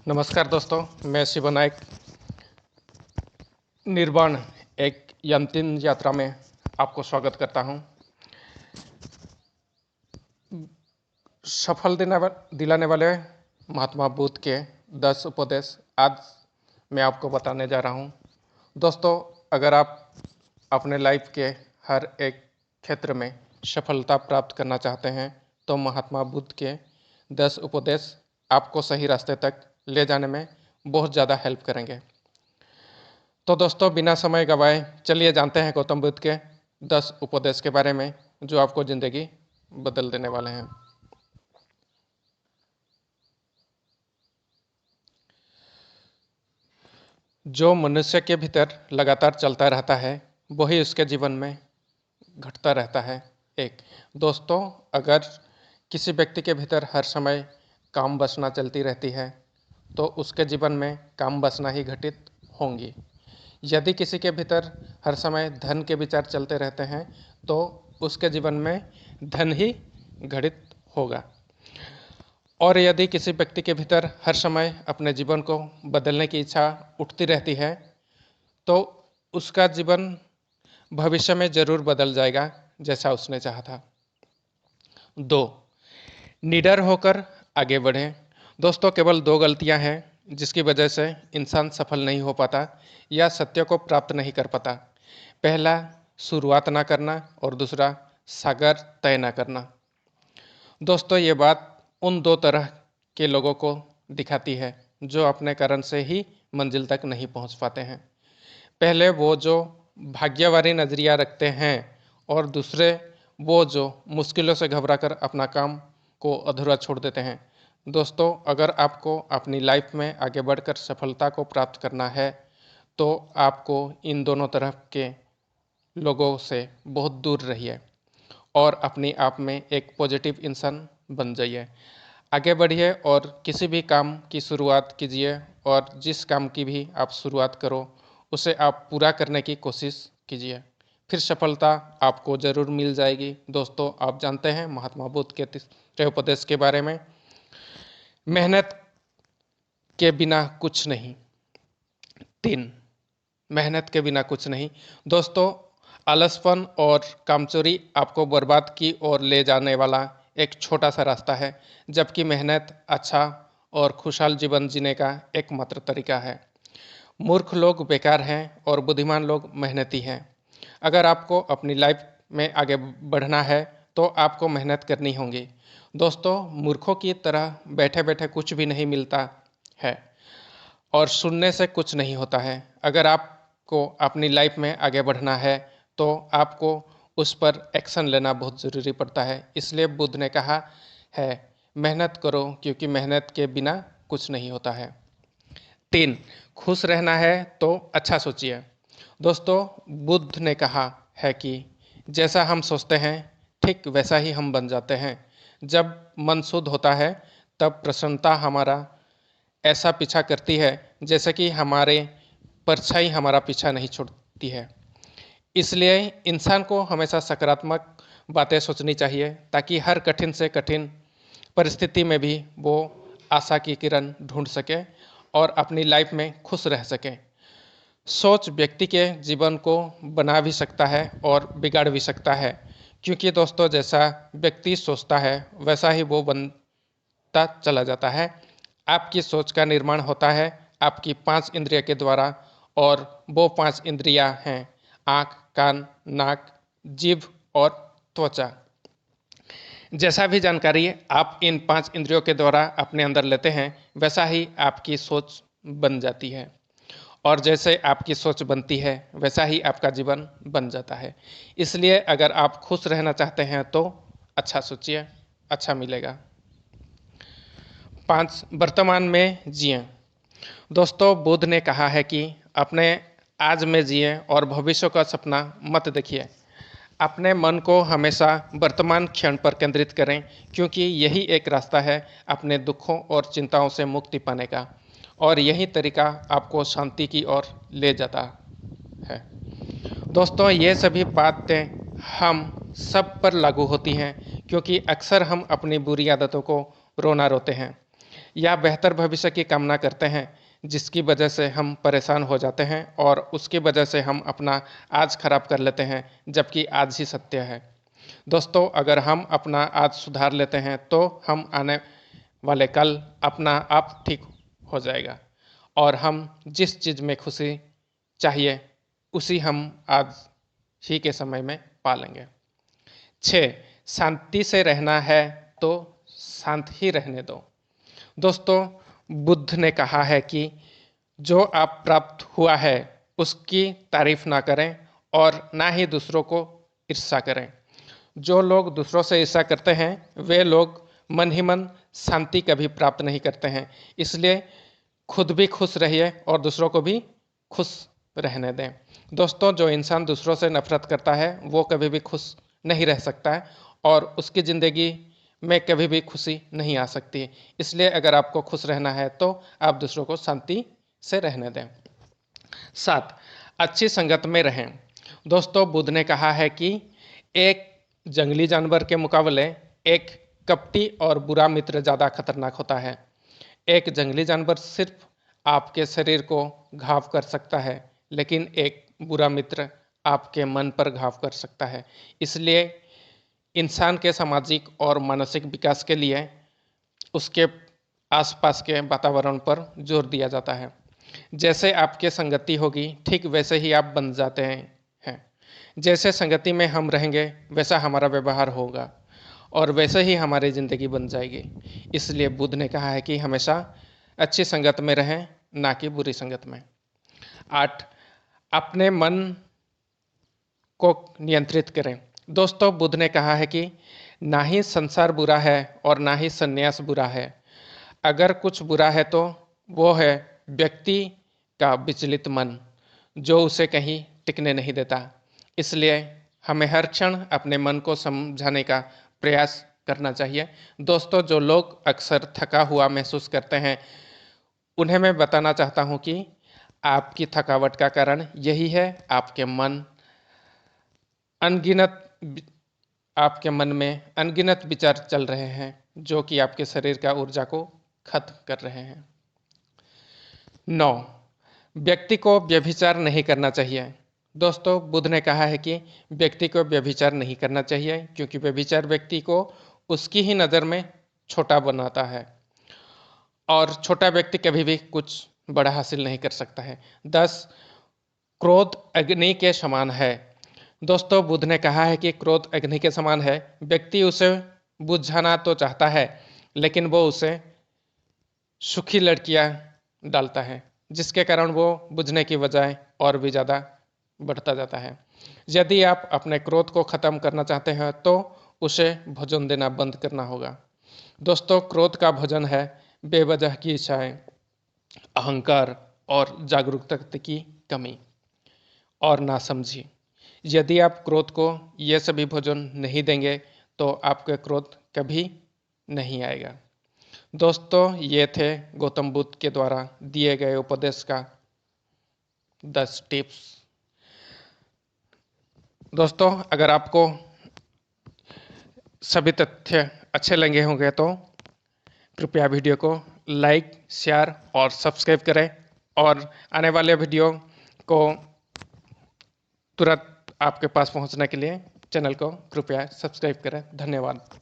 नमस्कार दोस्तों, मैं शिव नायक। निर्वाण एक अंतिम यात्रा में आपको स्वागत करता हूं। सफल दिलाने वाले महात्मा बुद्ध के 10 उपदेश आज मैं आपको बताने जा रहा हूं। दोस्तों, अगर आप अपने लाइफ के हर एक क्षेत्र में सफलता प्राप्त करना चाहते हैं तो महात्मा बुद्ध के 10 उपदेश आपको सही रास्ते तक ले जाने में बहुत ज़्यादा हेल्प करेंगे। तो दोस्तों, बिना समय गवाए चलिए जानते हैं गौतम बुद्ध के 10 उपदेश के बारे में जो आपको ज़िंदगी बदल देने वाले हैं। जो मनुष्य के भीतर लगातार चलता रहता है वही उसके जीवन में घटता रहता है। दोस्तों, अगर किसी व्यक्ति के भीतर हर समय काम वासना चलती रहती है तो उसके जीवन में काम वासना ही घटित होंगी। यदि किसी के भीतर हर समय धन के विचार चलते रहते हैं तो उसके जीवन में धन ही घटित होगा। और यदि किसी व्यक्ति के भीतर हर समय अपने जीवन को बदलने की इच्छा उठती रहती है तो उसका जीवन भविष्य में जरूर बदल जाएगा जैसा उसने चाहा था। 2. निडर होकर आगे बढ़ें। दोस्तों, केवल 2 गलतियां हैं जिसकी वजह से इंसान सफल नहीं हो पाता या सत्य को प्राप्त नहीं कर पाता। पहला, शुरुआत ना करना और दूसरा, सागर तय ना करना। दोस्तों, ये बात उन 2 तरह के लोगों को दिखाती है जो अपने कारण से ही मंजिल तक नहीं पहुंच पाते हैं। पहले वो जो भाग्यवारी नज़रिया रखते हैं और दूसरे वो जो मुश्किलों से घबराकर अपना काम को अधूरा छोड़ देते हैं। दोस्तों, अगर आपको अपनी लाइफ में आगे बढ़कर सफलता को प्राप्त करना है तो आपको इन दोनों तरह के लोगों से बहुत दूर रहिए और अपने आप में एक पॉजिटिव इंसान बन जाइए। आगे बढ़िए और किसी भी काम की शुरुआत कीजिए और जिस काम की भी आप शुरुआत करो उसे आप पूरा करने की कोशिश कीजिए, फिर सफलता आपको ज़रूर मिल जाएगी। दोस्तों, आप जानते हैं महात्मा बुद्ध के 3 उपदेश के बारे में। मेहनत के बिना कुछ नहीं। 3. मेहनत के बिना कुछ नहीं। दोस्तों, आलसपन और कामचोरी आपको बर्बाद की ओर ले जाने वाला एक छोटा सा रास्ता है, जबकि मेहनत अच्छा और खुशहाल जीवन जीने का एकमात्र तरीका है। मूर्ख लोग बेकार हैं और बुद्धिमान लोग मेहनती हैं। अगर आपको अपनी लाइफ में आगे बढ़ना है तो आपको मेहनत करनी होगी। दोस्तों, मूर्खों की तरह बैठे बैठे कुछ भी नहीं मिलता है और सुनने से कुछ नहीं होता है। अगर आपको अपनी लाइफ में आगे बढ़ना है तो आपको उस पर एक्शन लेना बहुत ज़रूरी पड़ता है। इसलिए बुद्ध ने कहा है, मेहनत करो क्योंकि मेहनत के बिना कुछ नहीं होता है। 3. खुश रहना है तो अच्छा सोचिए। दोस्तों, बुद्ध ने कहा है कि जैसा हम सोचते हैं ठीक वैसा ही हम बन जाते हैं। जब मन शुद्ध होता है तब प्रसन्नता हमारा ऐसा पीछा करती है जैसे कि हमारे परछाई हमारा पीछा नहीं छोड़ती है। इसलिए इंसान को हमेशा सकारात्मक बातें सोचनी चाहिए ताकि हर कठिन से कठिन परिस्थिति में भी वो आशा की किरण ढूंढ सके और अपनी लाइफ में खुश रह सके। सोच व्यक्ति के जीवन को बना भी सकता है और बिगाड़ भी सकता है, क्योंकि दोस्तों जैसा व्यक्ति सोचता है वैसा ही वो बनता चला जाता है। आपकी सोच का निर्माण होता है आपकी 5 इंद्रिय के द्वारा और वो 5 इंद्रियां हैं आँख, कान, नाक, जीभ और त्वचा। जैसा भी जानकारी आप इन 5 इंद्रियों के द्वारा अपने अंदर लेते हैं वैसा ही आपकी सोच बन जाती है और जैसे आपकी सोच बनती है वैसा ही आपका जीवन बन जाता है। इसलिए अगर आप खुश रहना चाहते हैं तो अच्छा सोचिए, अच्छा मिलेगा। 5. वर्तमान में जिएं। दोस्तों, बुद्ध ने कहा है कि अपने आज में जिएं और भविष्य का सपना मत देखिए। अपने मन को हमेशा वर्तमान क्षण पर केंद्रित करें क्योंकि यही एक रास्ता है अपने दुखों और चिंताओं से मुक्ति पाने का और यही तरीका आपको शांति की ओर ले जाता है। दोस्तों, ये सभी बातें हम सब पर लागू होती हैं क्योंकि अक्सर हम अपनी बुरी आदतों को रोना रोते हैं। या बेहतर भविष्य की कामना करते हैं, जिसकी वजह से हम परेशान हो जाते हैं और उसकी वजह से हम अपना आज खराब कर लेते हैं, जबकि आज ही सत्य है। दोस्तों, अगर हम अपना आज सुधार लेते हैं तो हम आने वाले कल अपना आप ठीक हो जाएगा और हम जिस चीज़ में खुशी चाहिए उसी हम आज ही के समय में पालेंगे। 6. शांति से रहना है तो शांत ही रहने दो। दोस्तों, बुद्ध ने कहा है कि जो आप प्राप्त हुआ है उसकी तारीफ ना करें और ना ही दूसरों को ईर्ष्या करें। जो लोग दूसरों से ईर्ष्या करते हैं वे लोग मन ही मन शांति कभी प्राप्त नहीं करते हैं। इसलिए खुद भी खुश रहिए और दूसरों को भी खुश रहने दें। दोस्तों, जो इंसान दूसरों से नफरत करता है वो कभी भी खुश नहीं रह सकता है और उसकी ज़िंदगी में कभी भी खुशी नहीं आ सकती। इसलिए अगर आपको खुश रहना है तो आप दूसरों को शांति से रहने दें। 7. अच्छी संगत में रहें। दोस्तों, बुद्ध ने कहा है कि एक जंगली जानवर के मुकाबले एक कपटी और बुरा मित्र ज़्यादा खतरनाक होता है। एक जंगली जानवर सिर्फ आपके शरीर को घाव कर सकता है, लेकिन एक बुरा मित्र आपके मन पर घाव कर सकता है। इसलिए इंसान के सामाजिक और मानसिक विकास के लिए उसके आसपास के वातावरण पर जोर दिया जाता है। जैसे आपके संगति होगी ठीक वैसे ही आप बन जाते हैं। जैसे संगति में हम रहेंगे वैसा हमारा व्यवहार होगा और वैसे ही हमारी ज़िंदगी बन जाएगी। इसलिए बुद्ध ने कहा है कि हमेशा अच्छी संगत में रहें, ना कि बुरी संगत में। 8. अपने मन को नियंत्रित करें। दोस्तों, बुद्ध ने कहा है कि ना ही संसार बुरा है और ना ही संन्यास बुरा है। अगर कुछ बुरा है तो वो है व्यक्ति का विचलित मन, जो उसे कहीं टिकने नहीं देता। इसलिए हमें हर क्षण अपने मन को समझाने का प्रयास करना चाहिए। दोस्तों, जो लोग अक्सर थका हुआ महसूस करते हैं उन्हें मैं बताना चाहता हूं कि आपकी थकावट का कारण यही है, आपके मन में अनगिनत विचार चल रहे हैं जो कि आपके शरीर का ऊर्जा को खत्म कर रहे हैं। 9. व्यक्ति को व्यभिचार नहीं करना चाहिए। दोस्तों, बुद्ध ने कहा है कि व्यक्ति को व्यभिचार नहीं करना चाहिए, क्योंकि व्यभिचार व्यक्ति को उसकी ही नज़र में छोटा बनाता है और छोटा व्यक्ति कभी भी कुछ बड़ा हासिल नहीं कर सकता है। 10. क्रोध अग्नि के समान है। दोस्तों, बुद्ध ने कहा है कि क्रोध अग्नि के समान है। व्यक्ति उसे बुझाना तो चाहता है, लेकिन वो उसे सूखी लड़कियां डालता है, जिसके कारण वो बुझने की बजाय और भी ज़्यादा बढ़ता जाता है। यदि आप अपने क्रोध को ख़त्म करना चाहते हैं तो उसे भोजन देना बंद करना होगा। दोस्तों, क्रोध का भोजन है बेवजह की इच्छाएं, अहंकार और जागरूकता की कमी और नासमझी। यदि आप क्रोध को ये सभी भोजन नहीं देंगे तो आपका क्रोध कभी नहीं आएगा। दोस्तों, ये थे गौतम बुद्ध के द्वारा दिए गए उपदेश का 10 टिप्स। दोस्तों, अगर आपको सभी तथ्य अच्छे लगे होंगे तो कृपया वीडियो को लाइक, शेयर और सब्सक्राइब करें और आने वाले वीडियो को तुरंत आपके पास पहुंचने के लिए चैनल को कृपया सब्सक्राइब करें। धन्यवाद।